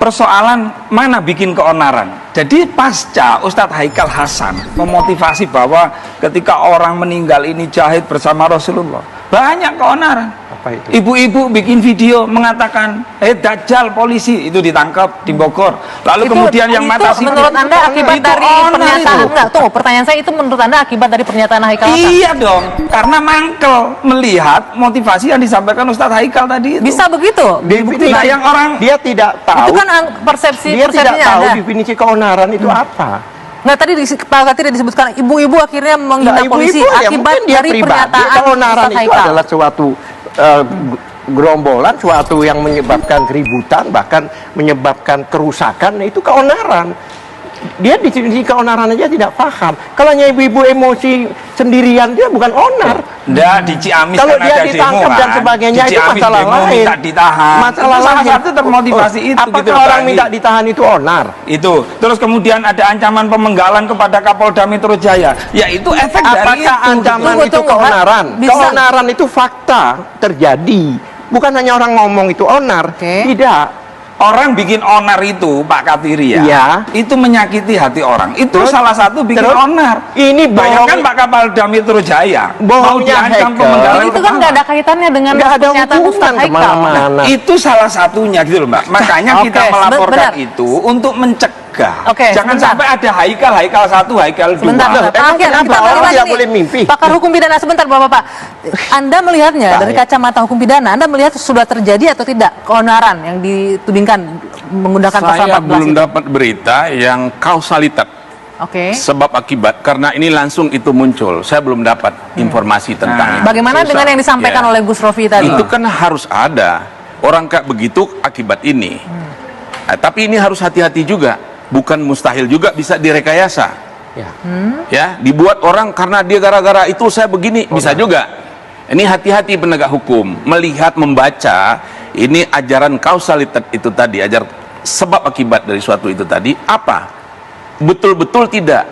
persoalan mana bikin keonaran. Jadi pasca Ustadz Haikal Hasan memotivasi bahwa ketika orang meninggal ini jahit bersama Rasulullah, banyak keonaran. Ibu-ibu bikin video mengatakan, Dajjal polisi itu ditangkap di Bogor. Lalu kemudian yang mata sipit. Menurut Anda akibat dari pernyataan enggak? Tunggu, pertanyaan saya itu menurut Anda akibat dari pernyataan Haikal Hasan? Iya dong, karena mangkel melihat motivasi yang disampaikan Ustadz Haikal tadi itu. Bisa begitu? Nah, yang orang dia tidak tahu. Itu kan persepsi dia tidak tahu Anda. definisi keonaran itu apa. Nggak, tadi Pak Katiri disebutkan ibu-ibu akhirnya menghina polisi akibat dari pernyataan keonaran Ustadz itu Haikal. adalah suatu gerombolan, suatu yang menyebabkan keributan, bahkan menyebabkan kerusakan, itu keonaran. Dia di keonaran aja tidak paham. Kalau ibu-ibu emosi sendirian, dia bukan onar. Nggak, di Ciamis kalau kan dia ada ditangkap demo, dan sebagainya, di itu Ciamis masalah demo lain. minta ditahan. Masalah itu salah lain. satu termotivasi itu. Apakah gitu, orang Pak. minta ditahan itu onar? Itu. Terus kemudian ada ancaman pemenggalan kepada Kapolda Metro Jaya. Ya itu efek dari itu. Apakah ancaman Tunggu, itu keonaran? bisa. Keonaran itu fakta terjadi. Bukan hanya orang ngomong itu onar. Tidak. Orang bikin onar itu, Pak Katiri ya, Iya. itu menyakiti hati orang. Itu Terus? salah satu bikin Terus? onar. Ini Bayangkan Pak Kapolda Metro Jaya mau bohongnya diancam Haikal. pemenggalan Jadi itu kan nggak ada kaitannya dengan Nggak ada pernyataan hubungan Ustadz Haikal. kemana-mana. Itu salah satunya gitu loh, Mbak. Makanya kita Oke, melaporkan benar. itu untuk mencegah. Oke, Jangan sebentar. sampai ada Haikal 1, Haikal 2. Sebentar, Emang terakhir kenapa kita orang balik tidak lagi boleh nih. mimpi? Pakar hukum pidana, sebentar Bapak-Bapak. Anda melihatnya dari kacamata hukum pidana, Anda melihat sudah terjadi atau tidak keonaran yang ditudingkan menggunakan pasal 14 Saya belum itu? dapat berita yang kausalitas Oke. sebab akibat, karena ini langsung itu muncul. Saya belum dapat informasi tentang itu. Bagaimana Susah. dengan yang disampaikan Ya. oleh Gus Rofi tadi? Itu kan harus ada orang kayak begitu akibat ini. Tapi ini harus hati-hati juga. Bukan mustahil juga bisa direkayasa. Ya, dibuat orang karena dia gara-gara itu saya begini, bisa juga. Ini hati-hati penegak hukum melihat, membaca ini ajaran kausalitas itu tadi, ajar sebab akibat dari suatu itu tadi apa? Betul-betul tidak.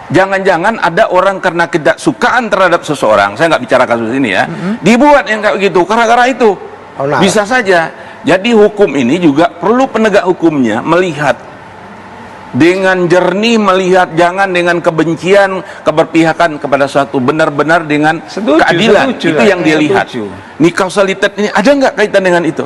Jangan-jangan ada orang karena ketidaksukaan terhadap seseorang, saya nggak bicara kasus ini ya, dibuat yang kayak gitu gara-gara itu. Bisa saja. Jadi hukum ini juga perlu penegak hukumnya melihat dengan jernih, melihat jangan dengan kebencian, keberpihakan kepada suatu, benar-benar dengan keadilan. Itu yang dia lihat. Ini kausalitas ini ada nggak kaitan dengan itu?